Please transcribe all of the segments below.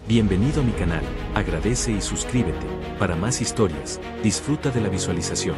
Bienvenido a mi canal, agradece y suscríbete. Para más historias, disfruta de la visualización.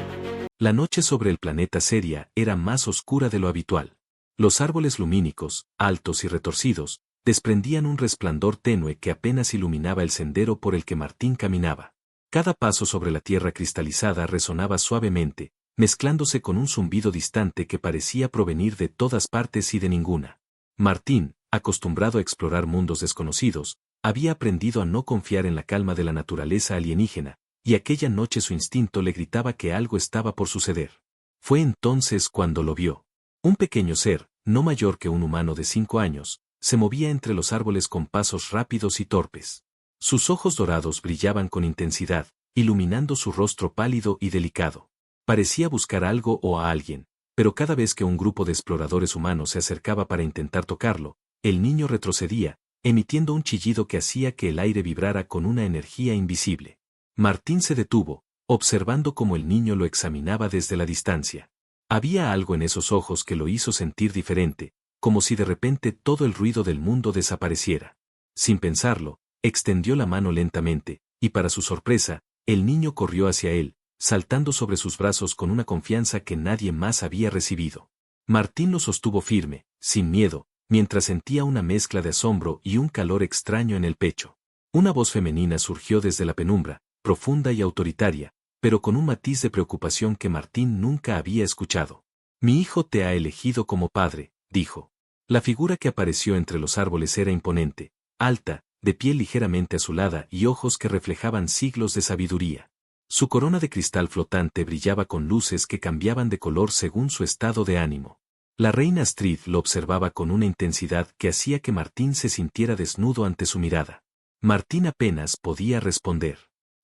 La noche sobre el planeta Ceria era más oscura de lo habitual. Los árboles lumínicos, altos y retorcidos, desprendían un resplandor tenue que apenas iluminaba el sendero por el que Martín caminaba. Cada paso sobre la tierra cristalizada resonaba suavemente, mezclándose con un zumbido distante que parecía provenir de todas partes y de ninguna. Martín, acostumbrado a explorar mundos desconocidos, había aprendido a no confiar en la calma de la naturaleza alienígena, y aquella noche su instinto le gritaba que algo estaba por suceder. Fue entonces cuando lo vio. Un pequeño ser, no mayor que un humano de 5 años, se movía entre los árboles con pasos rápidos y torpes. Sus ojos dorados brillaban con intensidad, iluminando su rostro pálido y delicado. Parecía buscar algo o a alguien, pero cada vez que un grupo de exploradores humanos se acercaba para intentar tocarlo, el niño retrocedía, emitiendo un chillido que hacía que el aire vibrara con una energía invisible. Martín se detuvo, observando cómo el niño lo examinaba desde la distancia. Había algo en esos ojos que lo hizo sentir diferente, como si de repente todo el ruido del mundo desapareciera. Sin pensarlo, extendió la mano lentamente, y para su sorpresa, el niño corrió hacia él, saltando sobre sus brazos con una confianza que nadie más había recibido. Martín lo sostuvo firme, sin miedo, mientras sentía una mezcla de asombro y un calor extraño en el pecho. Una voz femenina surgió desde la penumbra, profunda y autoritaria, pero con un matiz de preocupación que Martín nunca había escuchado. «Mi hijo te ha elegido como padre», dijo. La figura que apareció entre los árboles era imponente, alta, de piel ligeramente azulada y ojos que reflejaban siglos de sabiduría. Su corona de cristal flotante brillaba con luces que cambiaban de color según su estado de ánimo. La reina Astrid lo observaba con una intensidad que hacía que Martín se sintiera desnudo ante su mirada. Martín apenas podía responder.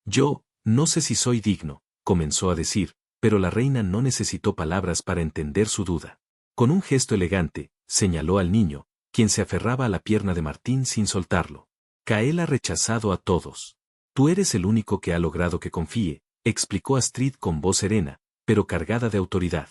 «Yo, no sé si soy digno», comenzó a decir, pero la reina no necesitó palabras para entender su duda. Con un gesto elegante, señaló al niño, quien se aferraba a la pierna de Martín sin soltarlo. «Kael ha rechazado a todos. Tú eres el único que ha logrado que confíe», explicó Astrid con voz serena, pero cargada de autoridad.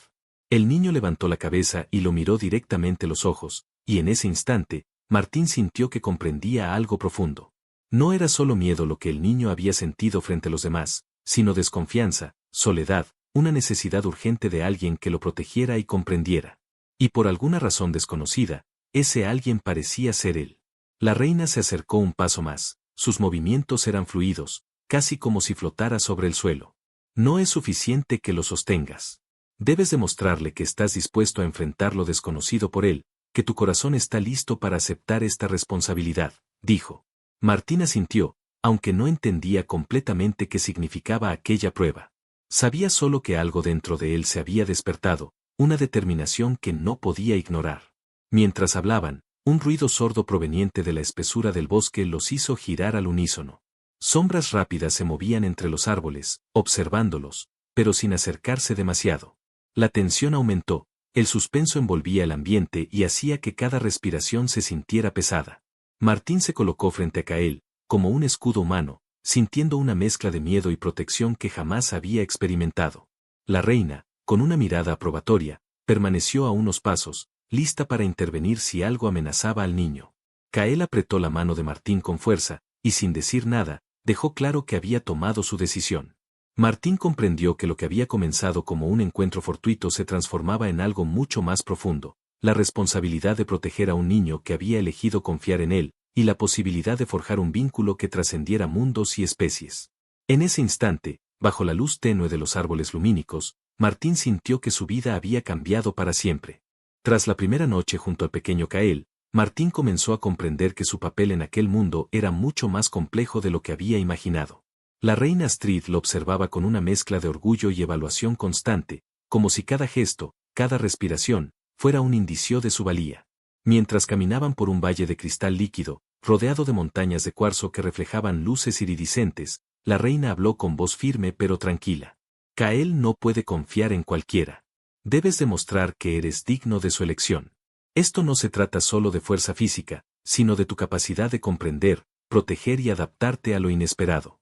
El niño levantó la cabeza y lo miró directamente los ojos, y en ese instante, Martín sintió que comprendía algo profundo. No era solo miedo lo que el niño había sentido frente a los demás, sino desconfianza, soledad, una necesidad urgente de alguien que lo protegiera y comprendiera. Y por alguna razón desconocida, ese alguien parecía ser él. La reina se acercó un paso más, sus movimientos eran fluidos, casi como si flotara sobre el suelo. «No es suficiente que lo sostengas. Debes demostrarle que estás dispuesto a enfrentar lo desconocido por él, que tu corazón está listo para aceptar esta responsabilidad», dijo. Martín asintió, aunque no entendía completamente qué significaba aquella prueba. Sabía solo que algo dentro de él se había despertado, una determinación que no podía ignorar. Mientras hablaban, un ruido sordo proveniente de la espesura del bosque los hizo girar al unísono. Sombras rápidas se movían entre los árboles, observándolos, pero sin acercarse demasiado. La tensión aumentó, el suspenso envolvía el ambiente y hacía que cada respiración se sintiera pesada. Martín se colocó frente a Kael, como un escudo humano, sintiendo una mezcla de miedo y protección que jamás había experimentado. La reina, con una mirada aprobatoria, permaneció a unos pasos, lista para intervenir si algo amenazaba al niño. Kael apretó la mano de Martín con fuerza, y sin decir nada, dejó claro que había tomado su decisión. Martín comprendió que lo que había comenzado como un encuentro fortuito se transformaba en algo mucho más profundo, la responsabilidad de proteger a un niño que había elegido confiar en él, y la posibilidad de forjar un vínculo que trascendiera mundos y especies. En ese instante, bajo la luz tenue de los árboles lumínicos, Martín sintió que su vida había cambiado para siempre. Tras la primera noche junto al pequeño Kael, Martín comenzó a comprender que su papel en aquel mundo era mucho más complejo de lo que había imaginado. La reina Astrid lo observaba con una mezcla de orgullo y evaluación constante, como si cada gesto, cada respiración, fuera un indicio de su valía. Mientras caminaban por un valle de cristal líquido, rodeado de montañas de cuarzo que reflejaban luces iridiscentes, la reina habló con voz firme pero tranquila. «Kael no puede confiar en cualquiera. Debes demostrar que eres digno de su elección. Esto no se trata solo de fuerza física, sino de tu capacidad de comprender, proteger y adaptarte a lo inesperado».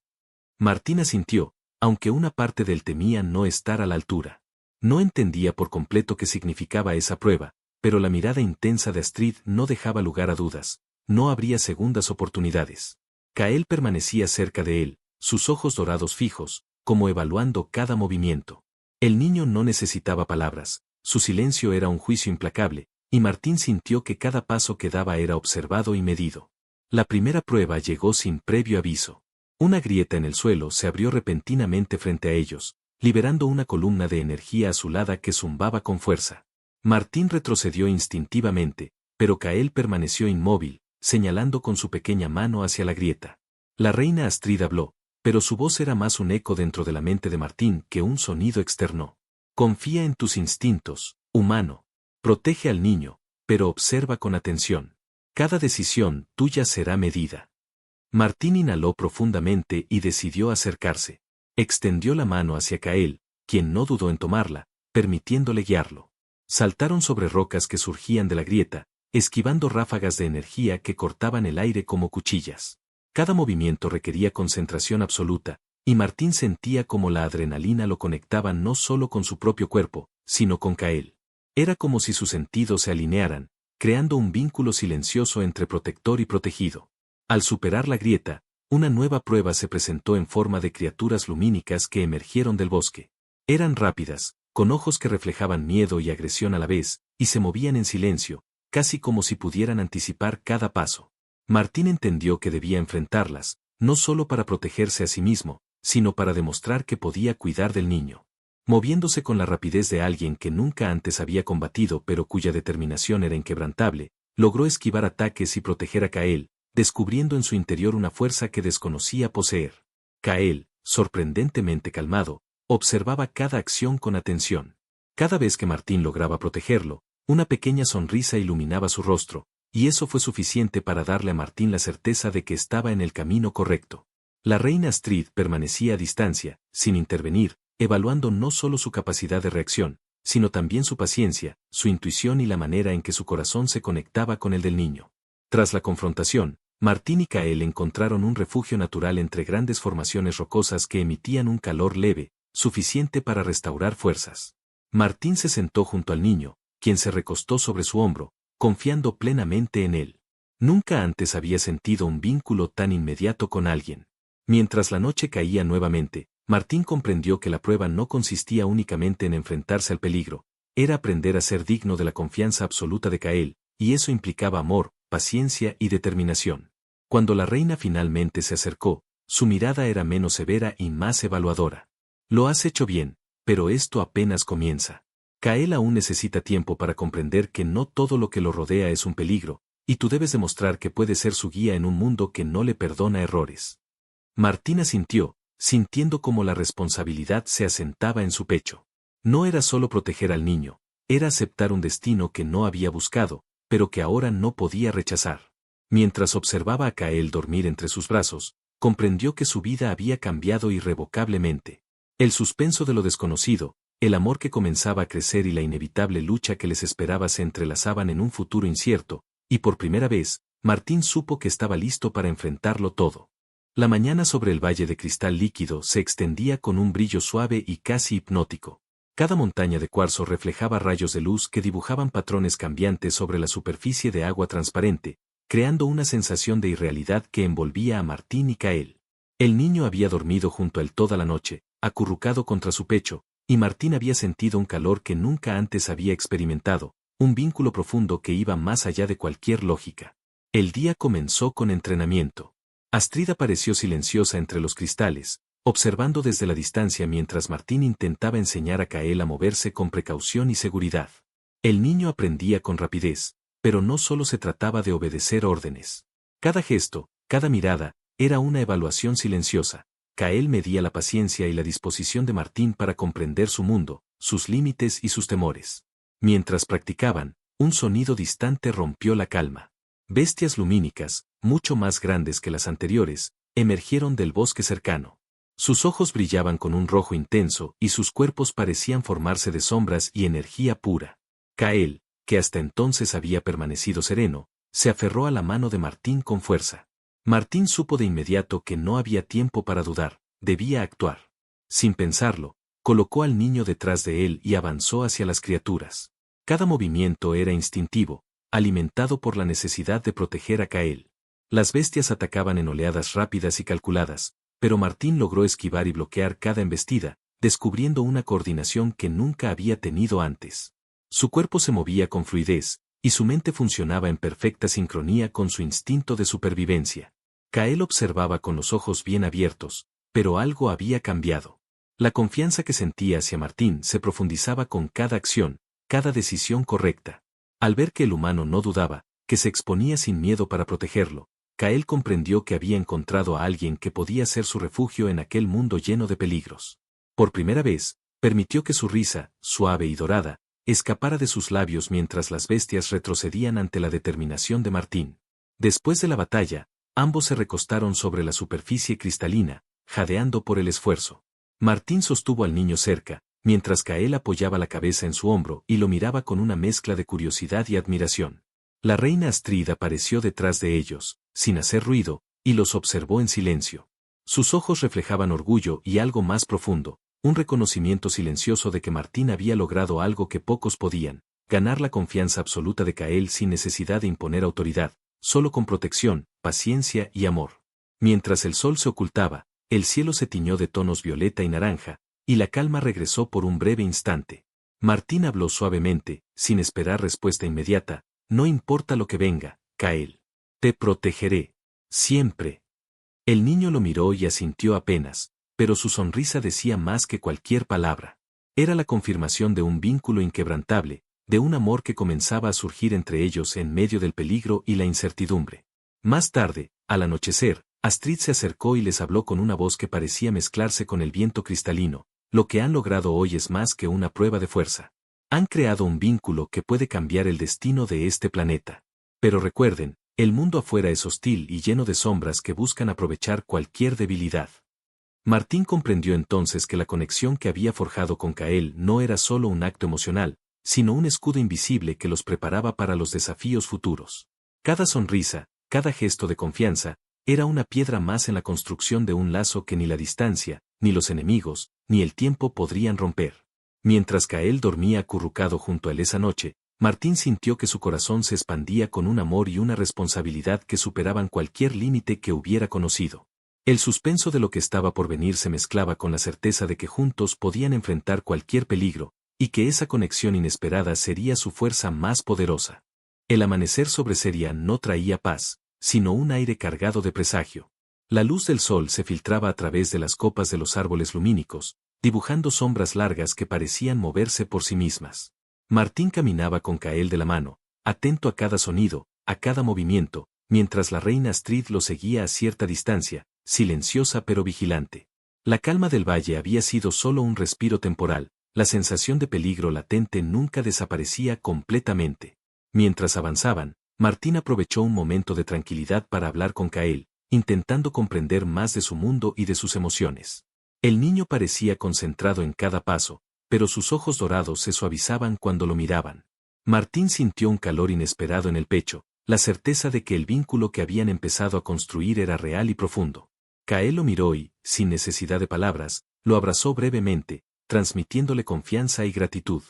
Martín asintió, aunque una parte de él temía no estar a la altura. No entendía por completo qué significaba esa prueba, pero la mirada intensa de Astrid no dejaba lugar a dudas. No habría segundas oportunidades. Kael permanecía cerca de él, sus ojos dorados fijos, como evaluando cada movimiento. El niño no necesitaba palabras, su silencio era un juicio implacable, y Martín sintió que cada paso que daba era observado y medido. La primera prueba llegó sin previo aviso. Una grieta en el suelo se abrió repentinamente frente a ellos, liberando una columna de energía azulada que zumbaba con fuerza. Martín retrocedió instintivamente, pero Kael permaneció inmóvil, señalando con su pequeña mano hacia la grieta. La reina Astrid habló, pero su voz era más un eco dentro de la mente de Martín que un sonido externo. Confía en tus instintos, humano. Protege al niño, pero observa con atención. Cada decisión tuya será medida. Martín inhaló profundamente y decidió acercarse. Extendió la mano hacia Kael, quien no dudó en tomarla, permitiéndole guiarlo. Saltaron sobre rocas que surgían de la grieta, esquivando ráfagas de energía que cortaban el aire como cuchillas. Cada movimiento requería concentración absoluta, y Martín sentía como la adrenalina lo conectaba no solo con su propio cuerpo, sino con Kael. Era como si sus sentidos se alinearan, creando un vínculo silencioso entre protector y protegido. Al superar la grieta, una nueva prueba se presentó en forma de criaturas lumínicas que emergieron del bosque. Eran rápidas, con ojos que reflejaban miedo y agresión a la vez, y se movían en silencio, casi como si pudieran anticipar cada paso. Martín entendió que debía enfrentarlas, no solo para protegerse a sí mismo, sino para demostrar que podía cuidar del niño. Moviéndose con la rapidez de alguien que nunca antes había combatido pero cuya determinación era inquebrantable, logró esquivar ataques y proteger a Kael, descubriendo en su interior una fuerza que desconocía poseer. Kael, sorprendentemente calmado, observaba cada acción con atención. Cada vez que Martín lograba protegerlo, una pequeña sonrisa iluminaba su rostro, y eso fue suficiente para darle a Martín la certeza de que estaba en el camino correcto. La reina Astrid permanecía a distancia, sin intervenir, evaluando no solo su capacidad de reacción, sino también su paciencia, su intuición y la manera en que su corazón se conectaba con el del niño. Tras la confrontación, Martín y Kael encontraron un refugio natural entre grandes formaciones rocosas que emitían un calor leve, suficiente para restaurar fuerzas. Martín se sentó junto al niño, quien se recostó sobre su hombro, confiando plenamente en él. Nunca antes había sentido un vínculo tan inmediato con alguien. Mientras la noche caía nuevamente, Martín comprendió que la prueba no consistía únicamente en enfrentarse al peligro, era aprender a ser digno de la confianza absoluta de Kael, y eso implicaba amor, paciencia y determinación. Cuando la reina finalmente se acercó, su mirada era menos severa y más evaluadora. Lo has hecho bien, pero esto apenas comienza. Kael aún necesita tiempo para comprender que no todo lo que lo rodea es un peligro, y tú debes demostrar que puedes ser su guía en un mundo que no le perdona errores. Martín asintió, sintiendo como la responsabilidad se asentaba en su pecho. No era solo proteger al niño, era aceptar un destino que no había buscado, pero que ahora no podía rechazar. Mientras observaba a Kael dormir entre sus brazos, comprendió que su vida había cambiado irrevocablemente. El suspenso de lo desconocido, el amor que comenzaba a crecer y la inevitable lucha que les esperaba se entrelazaban en un futuro incierto, y por primera vez, Martín supo que estaba listo para enfrentarlo todo. La mañana sobre el valle de cristal líquido se extendía con un brillo suave y casi hipnótico. Cada montaña de cuarzo reflejaba rayos de luz que dibujaban patrones cambiantes sobre la superficie de agua transparente, creando una sensación de irrealidad que envolvía a Martín y Kael. El niño había dormido junto a él toda la noche, acurrucado contra su pecho, y Martín había sentido un calor que nunca antes había experimentado, un vínculo profundo que iba más allá de cualquier lógica. El día comenzó con entrenamiento. Astrid apareció silenciosa entre los cristales, observando desde la distancia mientras Martín intentaba enseñar a Kael a moverse con precaución y seguridad. El niño aprendía con rapidez, pero no solo se trataba de obedecer órdenes. Cada gesto, cada mirada, era una evaluación silenciosa. Kael medía la paciencia y la disposición de Martín para comprender su mundo, sus límites y sus temores. Mientras practicaban, un sonido distante rompió la calma. Bestias lumínicas, mucho más grandes que las anteriores, emergieron del bosque cercano. Sus ojos brillaban con un rojo intenso y sus cuerpos parecían formarse de sombras y energía pura. Kael, que hasta entonces había permanecido sereno, se aferró a la mano de Martín con fuerza. Martín supo de inmediato que no había tiempo para dudar, debía actuar. Sin pensarlo, colocó al niño detrás de él y avanzó hacia las criaturas. Cada movimiento era instintivo, alimentado por la necesidad de proteger a Kael. Las bestias atacaban en oleadas rápidas y calculadas, pero Martín logró esquivar y bloquear cada embestida, descubriendo una coordinación que nunca había tenido antes. Su cuerpo se movía con fluidez, y su mente funcionaba en perfecta sincronía con su instinto de supervivencia. Kael observaba con los ojos bien abiertos, pero algo había cambiado. La confianza que sentía hacia Martín se profundizaba con cada acción, cada decisión correcta. Al ver que el humano no dudaba, que se exponía sin miedo para protegerlo, Kael comprendió que había encontrado a alguien que podía ser su refugio en aquel mundo lleno de peligros. Por primera vez, permitió que su risa, suave y dorada, escapara de sus labios mientras las bestias retrocedían ante la determinación de Martín. Después de la batalla, ambos se recostaron sobre la superficie cristalina, jadeando por el esfuerzo. Martín sostuvo al niño cerca, mientras Kael apoyaba la cabeza en su hombro y lo miraba con una mezcla de curiosidad y admiración. La reina Astrid apareció detrás de ellos, sin hacer ruido, y los observó en silencio. Sus ojos reflejaban orgullo y algo más profundo, un reconocimiento silencioso de que Martín había logrado algo que pocos podían, ganar la confianza absoluta de Kael sin necesidad de imponer autoridad, solo con protección, paciencia y amor. Mientras el sol se ocultaba, el cielo se tiñó de tonos violeta y naranja, y la calma regresó por un breve instante. Martín habló suavemente, sin esperar respuesta inmediata: no importa lo que venga, Kael. Te protegeré. Siempre. El niño lo miró y asintió apenas, pero su sonrisa decía más que cualquier palabra. Era la confirmación de un vínculo inquebrantable, de un amor que comenzaba a surgir entre ellos en medio del peligro y la incertidumbre. Más tarde, al anochecer, Astrid se acercó y les habló con una voz que parecía mezclarse con el viento cristalino: lo que han logrado hoy es más que una prueba de fuerza. Han creado un vínculo que puede cambiar el destino de este planeta. Pero recuerden, el mundo afuera es hostil y lleno de sombras que buscan aprovechar cualquier debilidad. Martín comprendió entonces que la conexión que había forjado con Kael no era solo un acto emocional, sino un escudo invisible que los preparaba para los desafíos futuros. Cada sonrisa, cada gesto de confianza, era una piedra más en la construcción de un lazo que ni la distancia, ni los enemigos, ni el tiempo podrían romper. Mientras Kael dormía acurrucado junto a él esa noche, Martín sintió que su corazón se expandía con un amor y una responsabilidad que superaban cualquier límite que hubiera conocido. El suspenso de lo que estaba por venir se mezclaba con la certeza de que juntos podían enfrentar cualquier peligro, y que esa conexión inesperada sería su fuerza más poderosa. El amanecer sobre Seria no traía paz, sino un aire cargado de presagio. La luz del sol se filtraba a través de las copas de los árboles lumínicos, dibujando sombras largas que parecían moverse por sí mismas. Martín caminaba con Kael de la mano, atento a cada sonido, a cada movimiento, mientras la reina Astrid lo seguía a cierta distancia, silenciosa pero vigilante. La calma del valle había sido solo un respiro temporal, la sensación de peligro latente nunca desaparecía completamente. Mientras avanzaban, Martín aprovechó un momento de tranquilidad para hablar con Kael, intentando comprender más de su mundo y de sus emociones. El niño parecía concentrado en cada paso, pero sus ojos dorados se suavizaban cuando lo miraban. Martín sintió un calor inesperado en el pecho, la certeza de que el vínculo que habían empezado a construir era real y profundo. Kael lo miró y, sin necesidad de palabras, lo abrazó brevemente, transmitiéndole confianza y gratitud.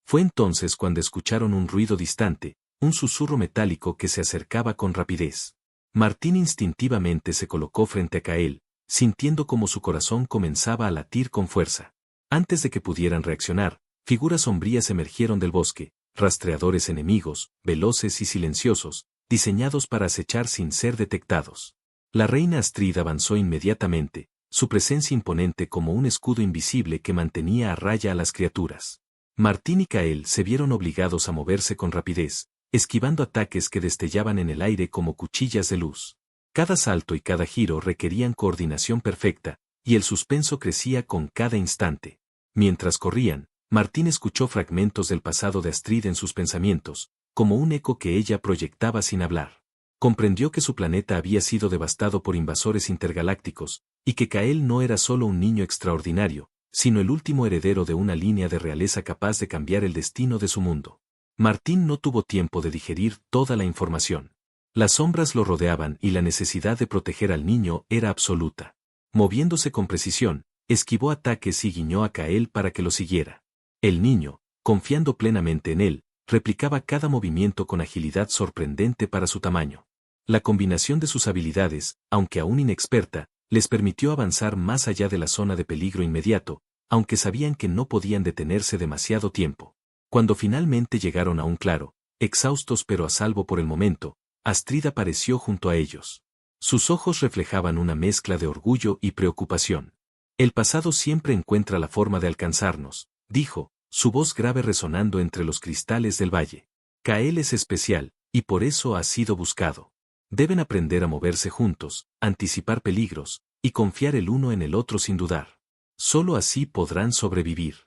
Fue entonces cuando escucharon un ruido distante, un susurro metálico que se acercaba con rapidez. Martín instintivamente se colocó frente a Kael, sintiendo como su corazón comenzaba a latir con fuerza. Antes de que pudieran reaccionar, figuras sombrías emergieron del bosque, rastreadores enemigos, veloces y silenciosos, diseñados para acechar sin ser detectados. La reina Astrid avanzó inmediatamente, su presencia imponente como un escudo invisible que mantenía a raya a las criaturas. Martín y Kael se vieron obligados a moverse con rapidez, esquivando ataques que destellaban en el aire como cuchillas de luz. Cada salto y cada giro requerían coordinación perfecta, y el suspenso crecía con cada instante. Mientras corrían, Martín escuchó fragmentos del pasado de Astrid en sus pensamientos, como un eco que ella proyectaba sin hablar. Comprendió que su planeta había sido devastado por invasores intergalácticos, y que Kael no era solo un niño extraordinario, sino el último heredero de una línea de realeza capaz de cambiar el destino de su mundo. Martín no tuvo tiempo de digerir toda la información. Las sombras lo rodeaban y la necesidad de proteger al niño era absoluta. Moviéndose con precisión, esquivó ataques y guiñó a Kael para que lo siguiera. El niño, confiando plenamente en él, replicaba cada movimiento con agilidad sorprendente para su tamaño. La combinación de sus habilidades, aunque aún inexperta, les permitió avanzar más allá de la zona de peligro inmediato, aunque sabían que no podían detenerse demasiado tiempo. Cuando finalmente llegaron a un claro, exhaustos pero a salvo por el momento, Astrid apareció junto a ellos. Sus ojos reflejaban una mezcla de orgullo y preocupación. El pasado siempre encuentra la forma de alcanzarnos, dijo, su voz grave resonando entre los cristales del valle. Kael es especial, y por eso ha sido buscado. Deben aprender a moverse juntos, anticipar peligros, y confiar el uno en el otro sin dudar. Solo así podrán sobrevivir.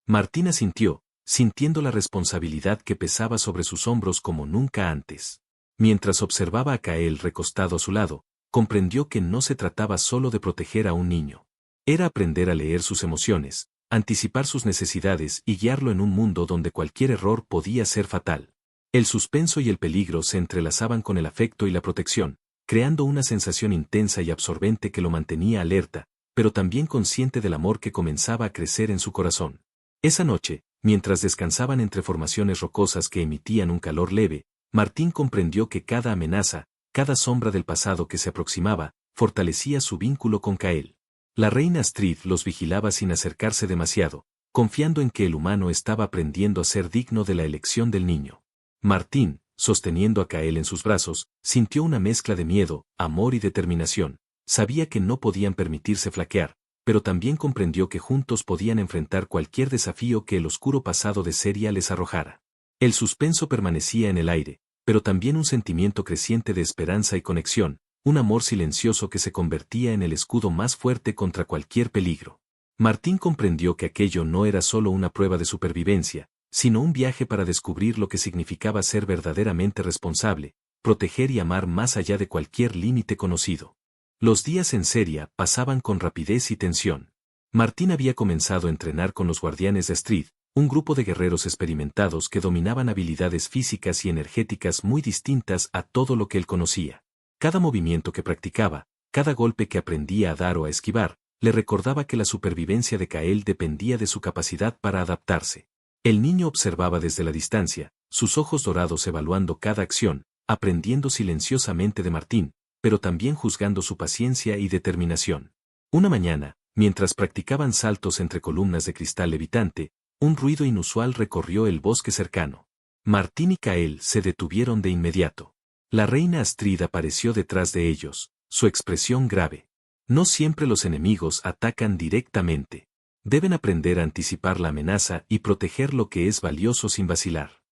Martín asintió, sintiendo la responsabilidad que pesaba sobre sus hombros como nunca antes. Mientras observaba a Kael recostado a su lado, comprendió que no se trataba solo de proteger a un niño. Era aprender a leer sus emociones, anticipar sus necesidades y guiarlo en un mundo donde cualquier error podía ser fatal. El suspenso y el peligro se entrelazaban con el afecto y la protección, creando una sensación intensa y absorbente que lo mantenía alerta, pero también consciente del amor que comenzaba a crecer en su corazón. Esa noche, mientras descansaban entre formaciones rocosas que emitían un calor leve, Martín comprendió que cada amenaza, cada sombra del pasado que se aproximaba, fortalecía su vínculo con Kael. La reina Astrid los vigilaba sin acercarse demasiado, confiando en que el humano estaba aprendiendo a ser digno de la elección del niño. Martín, sosteniendo a Kael en sus brazos, sintió una mezcla de miedo, amor y determinación. Sabía que no podían permitirse flaquear, pero también comprendió que juntos podían enfrentar cualquier desafío que el oscuro pasado de Seria les arrojara. El suspenso permanecía en el aire, pero también un sentimiento creciente de esperanza y conexión, un amor silencioso que se convertía en el escudo más fuerte contra cualquier peligro. Martín comprendió que aquello no era solo una prueba de supervivencia, sino un viaje para descubrir lo que significaba ser verdaderamente responsable, proteger y amar más allá de cualquier límite conocido. Los días en Seria pasaban con rapidez y tensión. Martín había comenzado a entrenar con los guardianes de Astrid, un grupo de guerreros experimentados que dominaban habilidades físicas y energéticas muy distintas a todo lo que él conocía. Cada movimiento que practicaba, cada golpe que aprendía a dar o a esquivar, le recordaba que la supervivencia de Kael dependía de su capacidad para adaptarse. El niño observaba desde la distancia, sus ojos dorados evaluando cada acción, aprendiendo silenciosamente de Martín, pero también juzgando su paciencia y determinación. Una mañana, mientras practicaban saltos entre columnas de cristal levitante, un ruido inusual recorrió el bosque cercano. Martín y Kael se detuvieron de inmediato. La reina Astrid apareció detrás de ellos, su expresión grave. No siempre los enemigos atacan directamente. Deben aprender a anticipar la amenaza y proteger lo que es valioso sin vacilar.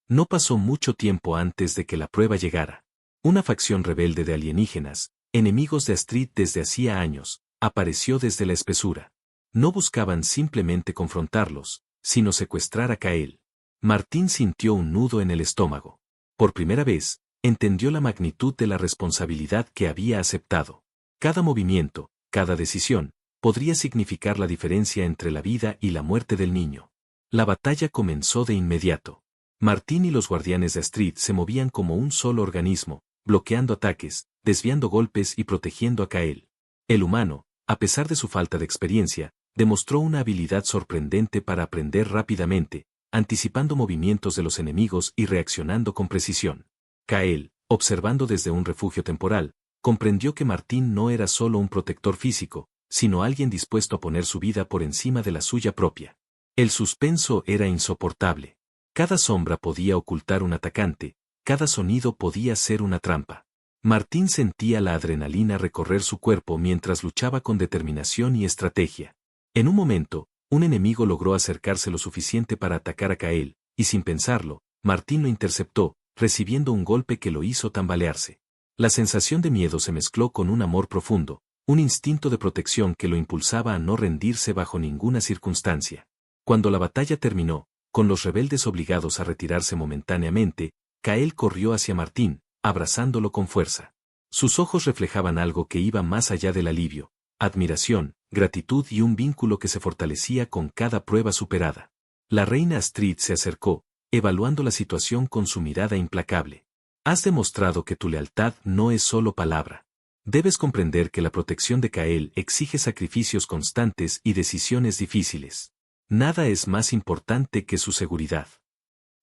No pasó mucho tiempo antes de que la prueba llegara. Una facción rebelde de alienígenas, enemigos de Astrid desde hacía años, apareció desde la espesura. No buscaban simplemente confrontarlos, sino secuestrar a Kael. Martín sintió un nudo en el estómago. Por primera vez, entendió la magnitud de la responsabilidad que había aceptado. Cada movimiento, cada decisión, podría significar la diferencia entre la vida y la muerte del niño. La batalla comenzó de inmediato. Martín y los guardianes de Astrid se movían como un solo organismo, bloqueando ataques, desviando golpes y protegiendo a Kael. El humano, a pesar de su falta de experiencia, demostró una habilidad sorprendente para aprender rápidamente, anticipando movimientos de los enemigos y reaccionando con precisión. Kael, observando desde un refugio temporal, comprendió que Martín no era solo un protector físico, sino alguien dispuesto a poner su vida por encima de la suya propia. El suspenso era insoportable. Cada sombra podía ocultar un atacante, cada sonido podía ser una trampa. Martín sentía la adrenalina recorrer su cuerpo mientras luchaba con determinación y estrategia. En un momento, un enemigo logró acercarse lo suficiente para atacar a Kael, y sin pensarlo, Martín lo interceptó, recibiendo un golpe que lo hizo tambalearse. La sensación de miedo se mezcló con un amor profundo, un instinto de protección que lo impulsaba a no rendirse bajo ninguna circunstancia. Cuando la batalla terminó, con los rebeldes obligados a retirarse momentáneamente, Kael corrió hacia Martín, abrazándolo con fuerza. Sus ojos reflejaban algo que iba más allá del alivio, admiración, gratitud y un vínculo que se fortalecía con cada prueba superada. La reina Astrid se acercó, evaluando la situación con su mirada implacable. Has demostrado que tu lealtad no es solo palabra. Debes comprender que la protección de Kael exige sacrificios constantes y decisiones difíciles. Nada es más importante que su seguridad.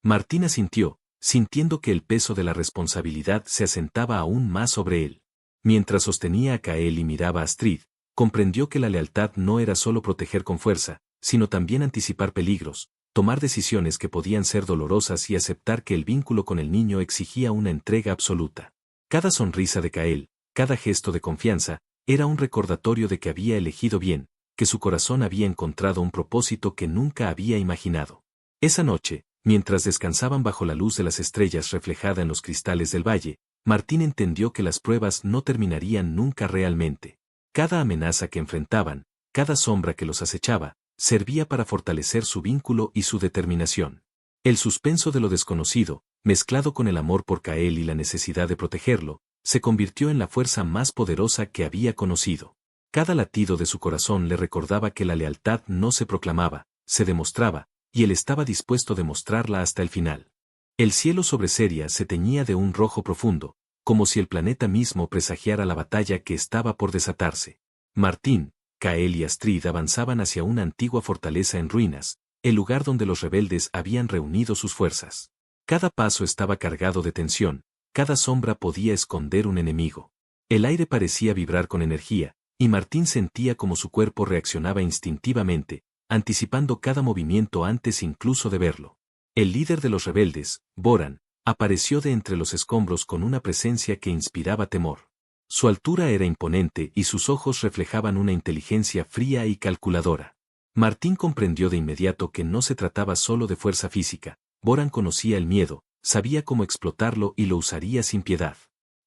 Martín asintió, sintiendo que el peso de la responsabilidad se asentaba aún más sobre él. Mientras sostenía a Kael y miraba a Astrid, comprendió que la lealtad no era solo proteger con fuerza, sino también anticipar peligros, tomar decisiones que podían ser dolorosas y aceptar que el vínculo con el niño exigía una entrega absoluta. Cada sonrisa de Kael, cada gesto de confianza, era un recordatorio de que había elegido bien, que su corazón había encontrado un propósito que nunca había imaginado. Esa noche, mientras descansaban bajo la luz de las estrellas reflejada en los cristales del valle, Martín entendió que las pruebas no terminarían nunca realmente. Cada amenaza que enfrentaban, cada sombra que los acechaba, servía para fortalecer su vínculo y su determinación. El suspenso de lo desconocido, mezclado con el amor por Kael y la necesidad de protegerlo, se convirtió en la fuerza más poderosa que había conocido. Cada latido de su corazón le recordaba que la lealtad no se proclamaba, se demostraba, y él estaba dispuesto a demostrarla hasta el final. El cielo sobre Seria se teñía de un rojo profundo, como si el planeta mismo presagiara la batalla que estaba por desatarse. Martín, Kael y Astrid avanzaban hacia una antigua fortaleza en ruinas, el lugar donde los rebeldes habían reunido sus fuerzas. Cada paso estaba cargado de tensión, cada sombra podía esconder un enemigo. El aire parecía vibrar con energía, y Martín sentía como su cuerpo reaccionaba instintivamente, anticipando cada movimiento antes incluso de verlo. El líder de los rebeldes, Boran, apareció de entre los escombros con una presencia que inspiraba temor. Su altura era imponente y sus ojos reflejaban una inteligencia fría y calculadora. Martín comprendió de inmediato que no se trataba solo de fuerza física. Boran conocía el miedo, sabía cómo explotarlo y lo usaría sin piedad.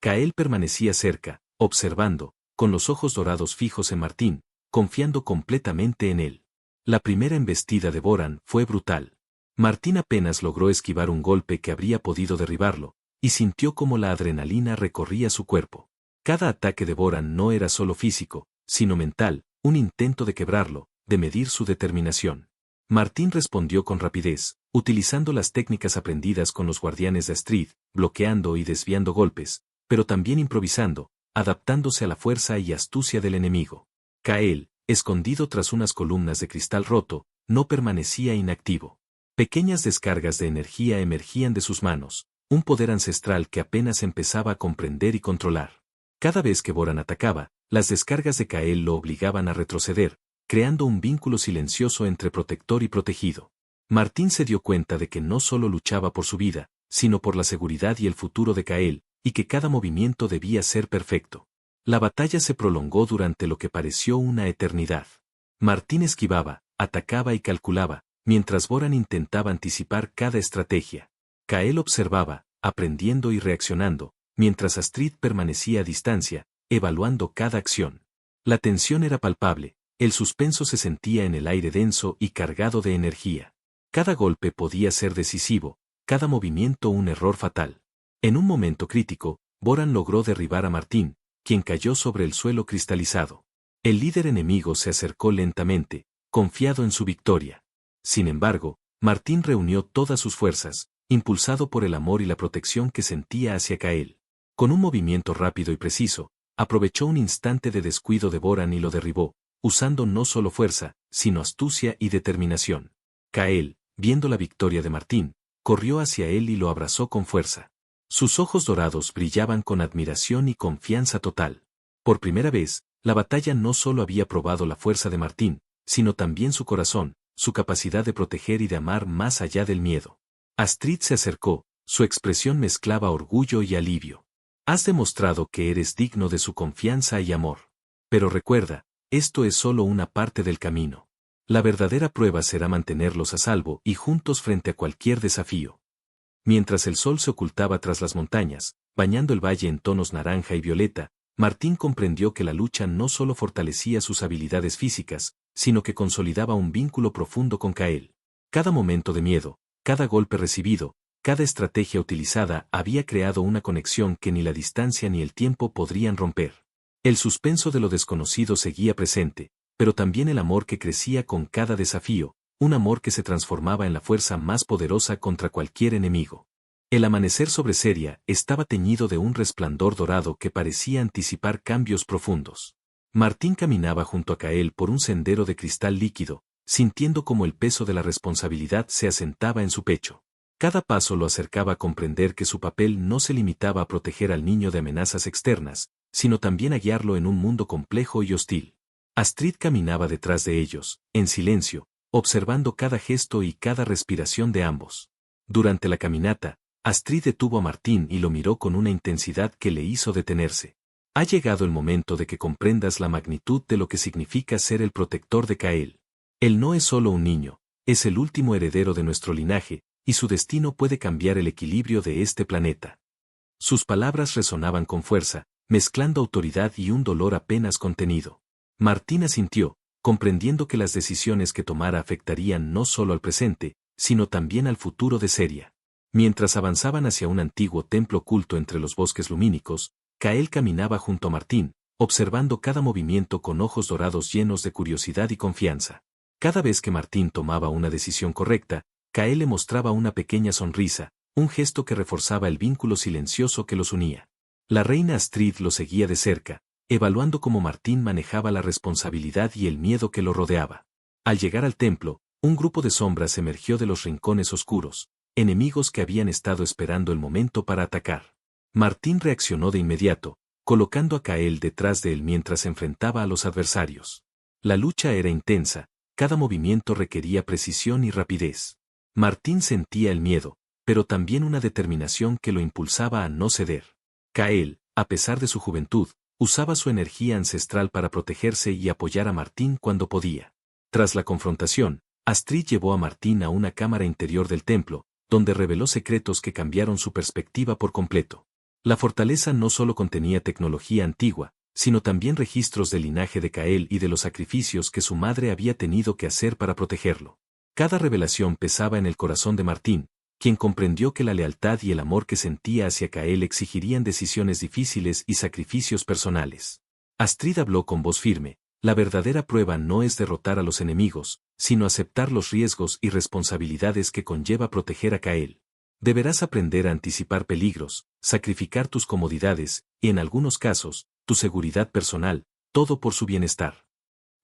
Kael permanecía cerca, observando, con los ojos dorados fijos en Martín, confiando completamente en él. La primera embestida de Boran fue brutal. Martín apenas logró esquivar un golpe que habría podido derribarlo, y sintió como la adrenalina recorría su cuerpo. Cada ataque de Boran no era solo físico, sino mental, un intento de quebrarlo, de medir su determinación. Martín respondió con rapidez, utilizando las técnicas aprendidas con los guardianes de Astrid, bloqueando y desviando golpes, pero también improvisando, adaptándose a la fuerza y astucia del enemigo. Kael, escondido tras unas columnas de cristal roto, no permanecía inactivo. Pequeñas descargas de energía emergían de sus manos, un poder ancestral que apenas empezaba a comprender y controlar. Cada vez que Boran atacaba, las descargas de Kael lo obligaban a retroceder, creando un vínculo silencioso entre protector y protegido. Martín se dio cuenta de que no solo luchaba por su vida, sino por la seguridad y el futuro de Kael, y que cada movimiento debía ser perfecto. La batalla se prolongó durante lo que pareció una eternidad. Martín esquivaba, atacaba y calculaba, mientras Boran intentaba anticipar cada estrategia. Kael observaba, aprendiendo y reaccionando, mientras Astrid permanecía a distancia, evaluando cada acción. La tensión era palpable, el suspenso se sentía en el aire denso y cargado de energía. Cada golpe podía ser decisivo, cada movimiento un error fatal. En un momento crítico, Boran logró derribar a Martín, quien cayó sobre el suelo cristalizado. El líder enemigo se acercó lentamente, confiado en su victoria. Sin embargo, Martín reunió todas sus fuerzas, impulsado por el amor y la protección que sentía hacia Kael. Con un movimiento rápido y preciso, aprovechó un instante de descuido de Boran y lo derribó, usando no solo fuerza, sino astucia y determinación. Kael, viendo la victoria de Martín, corrió hacia él y lo abrazó con fuerza. Sus ojos dorados brillaban con admiración y confianza total. Por primera vez, la batalla no solo había probado la fuerza de Martín, sino también su corazón, su capacidad de proteger y de amar más allá del miedo. Astrid se acercó, su expresión mezclaba orgullo y alivio. Has demostrado que eres digno de su confianza y amor. Pero recuerda, esto es solo una parte del camino. La verdadera prueba será mantenerlos a salvo y juntos frente a cualquier desafío. Mientras el sol se ocultaba tras las montañas, bañando el valle en tonos naranja y violeta, Martín comprendió que la lucha no solo fortalecía sus habilidades físicas, sino que consolidaba un vínculo profundo con Kael. Cada momento de miedo, cada golpe recibido, cada estrategia utilizada había creado una conexión que ni la distancia ni el tiempo podrían romper. El suspenso de lo desconocido seguía presente, pero también el amor que crecía con cada desafío, un amor que se transformaba en la fuerza más poderosa contra cualquier enemigo. El amanecer sobre Seria estaba teñido de un resplandor dorado que parecía anticipar cambios profundos. Martín caminaba junto a Kael por un sendero de cristal líquido, sintiendo como el peso de la responsabilidad se asentaba en su pecho. Cada paso lo acercaba a comprender que su papel no se limitaba a proteger al niño de amenazas externas, sino también a guiarlo en un mundo complejo y hostil. Astrid caminaba detrás de ellos, en silencio, observando cada gesto y cada respiración de ambos. Durante la caminata, Astrid detuvo a Martín y lo miró con una intensidad que le hizo detenerse. Ha llegado el momento de que comprendas la magnitud de lo que significa ser el protector de Kael. Él no es solo un niño, es el último heredero de nuestro linaje, y su destino puede cambiar el equilibrio de este planeta. Sus palabras resonaban con fuerza, mezclando autoridad y un dolor apenas contenido. Martín asintió, comprendiendo que las decisiones que tomara afectarían no solo al presente, sino también al futuro de Seria. Mientras avanzaban hacia un antiguo templo oculto entre los bosques lumínicos, Kael caminaba junto a Martín, observando cada movimiento con ojos dorados llenos de curiosidad y confianza. Cada vez que Martín tomaba una decisión correcta, Kael le mostraba una pequeña sonrisa, un gesto que reforzaba el vínculo silencioso que los unía. La reina Astrid lo seguía de cerca, evaluando cómo Martín manejaba la responsabilidad y el miedo que lo rodeaba. Al llegar al templo, un grupo de sombras emergió de los rincones oscuros, enemigos que habían estado esperando el momento para atacar. Martín reaccionó de inmediato, colocando a Kael detrás de él mientras enfrentaba a los adversarios. La lucha era intensa, cada movimiento requería precisión y rapidez. Martín sentía el miedo, pero también una determinación que lo impulsaba a no ceder. Kael, a pesar de su juventud, usaba su energía ancestral para protegerse y apoyar a Martín cuando podía. Tras la confrontación, Astrid llevó a Martín a una cámara interior del templo, donde reveló secretos que cambiaron su perspectiva por completo. La fortaleza no solo contenía tecnología antigua, sino también registros del linaje de Kael y de los sacrificios que su madre había tenido que hacer para protegerlo. Cada revelación pesaba en el corazón de Martín, quien comprendió que la lealtad y el amor que sentía hacia Kael exigirían decisiones difíciles y sacrificios personales. Astrid habló con voz firme: la verdadera prueba no es derrotar a los enemigos, sino aceptar los riesgos y responsabilidades que conlleva proteger a Kael. Deberás aprender a anticipar peligros, sacrificar tus comodidades, y en algunos casos, tu seguridad personal, todo por su bienestar.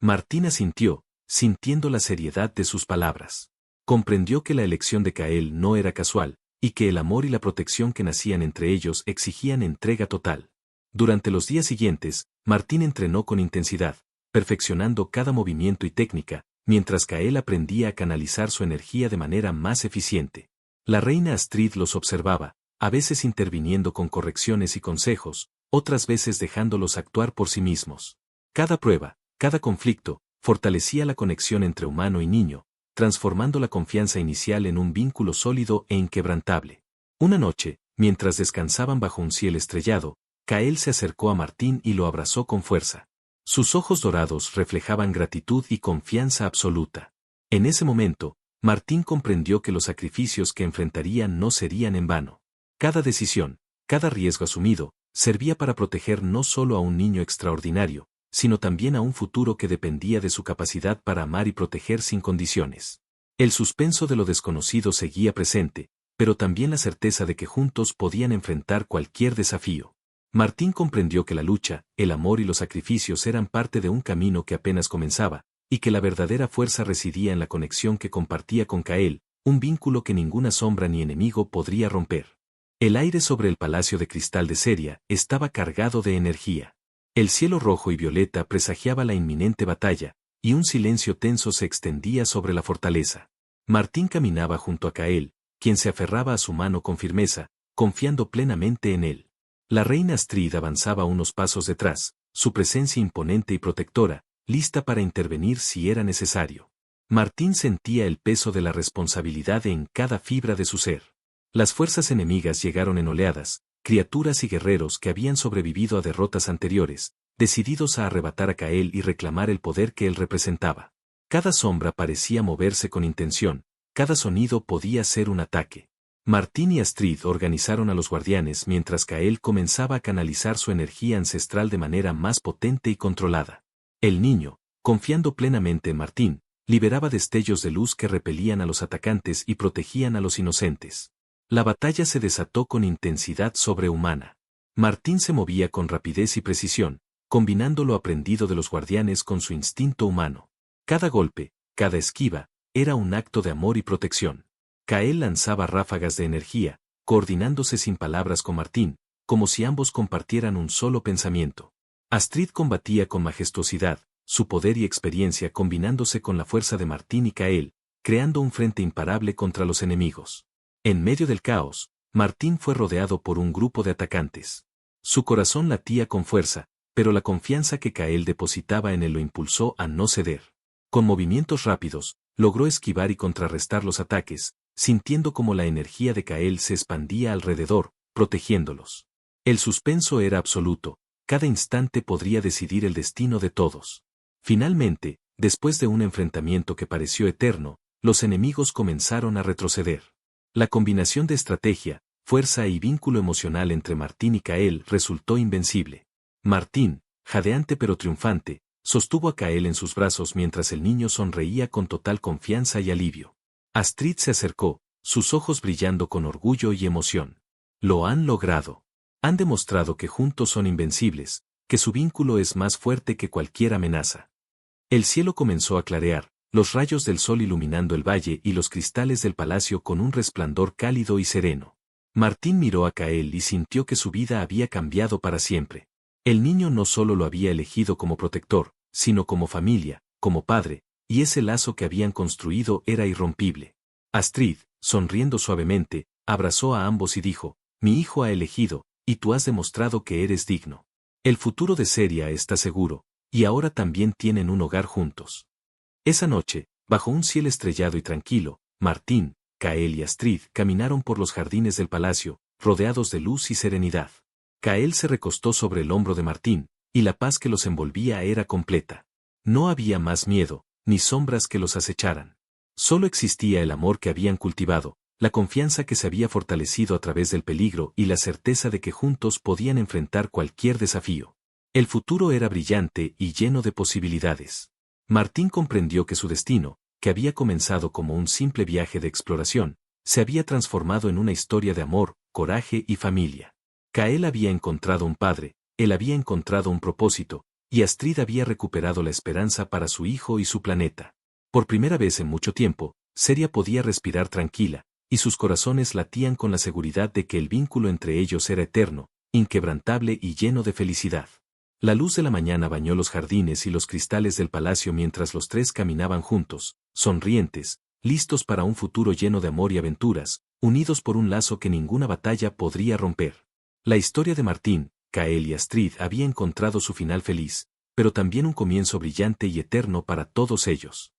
Martín asintió, sintiendo la seriedad de sus palabras. Comprendió que la elección de Kael no era casual, y que el amor y la protección que nacían entre ellos exigían entrega total. Durante los días siguientes, Martín entrenó con intensidad, perfeccionando cada movimiento y técnica, mientras Kael aprendía a canalizar su energía de manera más eficiente. La reina Astrid los observaba, a veces interviniendo con correcciones y consejos, otras veces dejándolos actuar por sí mismos. Cada prueba, cada conflicto, fortalecía la conexión entre humano y niño, transformando la confianza inicial en un vínculo sólido e inquebrantable. Una noche, mientras descansaban bajo un cielo estrellado, Kael se acercó a Martín y lo abrazó con fuerza. Sus ojos dorados reflejaban gratitud y confianza absoluta. En ese momento, Martín comprendió que los sacrificios que enfrentarían no serían en vano. Cada decisión, cada riesgo asumido, servía para proteger no solo a un niño extraordinario, sino también a un futuro que dependía de su capacidad para amar y proteger sin condiciones. El suspenso de lo desconocido seguía presente, pero también la certeza de que juntos podían enfrentar cualquier desafío. Martín comprendió que la lucha, el amor y los sacrificios eran parte de un camino que apenas comenzaba, y que la verdadera fuerza residía en la conexión que compartía con Kael, un vínculo que ninguna sombra ni enemigo podría romper. El aire sobre el palacio de cristal de Seria estaba cargado de energía. El cielo rojo y violeta presagiaba la inminente batalla, y un silencio tenso se extendía sobre la fortaleza. Martín caminaba junto a Kael, quien se aferraba a su mano con firmeza, confiando plenamente en él. La reina Astrid avanzaba unos pasos detrás, su presencia imponente y protectora, lista para intervenir si era necesario. Martín sentía el peso de la responsabilidad en cada fibra de su ser. Las fuerzas enemigas llegaron en oleadas, criaturas y guerreros que habían sobrevivido a derrotas anteriores, decididos a arrebatar a Kael y reclamar el poder que él representaba. Cada sombra parecía moverse con intención, cada sonido podía ser un ataque. Martín y Astrid organizaron a los guardianes mientras Kael comenzaba a canalizar su energía ancestral de manera más potente y controlada. El niño, confiando plenamente en Martín, liberaba destellos de luz que repelían a los atacantes y protegían a los inocentes. La batalla se desató con intensidad sobrehumana. Martín se movía con rapidez y precisión, combinando lo aprendido de los guardianes con su instinto humano. Cada golpe, cada esquiva, era un acto de amor y protección. Kael lanzaba ráfagas de energía, coordinándose sin palabras con Martín, como si ambos compartieran un solo pensamiento. Astrid combatía con majestuosidad, su poder y experiencia combinándose con la fuerza de Martín y Kael, creando un frente imparable contra los enemigos. En medio del caos, Martín fue rodeado por un grupo de atacantes. Su corazón latía con fuerza, pero la confianza que Kael depositaba en él lo impulsó a no ceder. Con movimientos rápidos, logró esquivar y contrarrestar los ataques, sintiendo como la energía de Kael se expandía alrededor, protegiéndolos. El suspenso era absoluto, cada instante podría decidir el destino de todos. Finalmente, después de un enfrentamiento que pareció eterno, los enemigos comenzaron a retroceder. La combinación de estrategia, fuerza y vínculo emocional entre Martín y Kael resultó invencible. Martín, jadeante pero triunfante, sostuvo a Kael en sus brazos mientras el niño sonreía con total confianza y alivio. Astrid se acercó, sus ojos brillando con orgullo y emoción. Lo han logrado. Han demostrado que juntos son invencibles, que su vínculo es más fuerte que cualquier amenaza. El cielo comenzó a clarear, los rayos del sol iluminando el valle y los cristales del palacio con un resplandor cálido y sereno. Martín miró a Kael y sintió que su vida había cambiado para siempre. El niño no solo lo había elegido como protector, sino como familia, como padre, y ese lazo que habían construido era irrompible. Astrid, sonriendo suavemente, abrazó a ambos y dijo, «Mi hijo ha elegido, y tú has demostrado que eres digno. El futuro de Seria está seguro, y ahora también tienen un hogar juntos». Esa noche, bajo un cielo estrellado y tranquilo, Martín, Kael y Astrid caminaron por los jardines del palacio, rodeados de luz y serenidad. Kael se recostó sobre el hombro de Martín, y la paz que los envolvía era completa. No había más miedo, ni sombras que los acecharan. Solo existía el amor que habían cultivado, la confianza que se había fortalecido a través del peligro y la certeza de que juntos podían enfrentar cualquier desafío. El futuro era brillante y lleno de posibilidades. Martín comprendió que su destino, que había comenzado como un simple viaje de exploración, se había transformado en una historia de amor, coraje y familia. Kael había encontrado un padre, él había encontrado un propósito, y Astrid había recuperado la esperanza para su hijo y su planeta. Por primera vez en mucho tiempo, Seria podía respirar tranquila, y sus corazones latían con la seguridad de que el vínculo entre ellos era eterno, inquebrantable y lleno de felicidad. La luz de la mañana bañó los jardines y los cristales del palacio mientras los tres caminaban juntos, sonrientes, listos para un futuro lleno de amor y aventuras, unidos por un lazo que ninguna batalla podría romper. La historia de Martín, Kael y Astrid había encontrado su final feliz, pero también un comienzo brillante y eterno para todos ellos.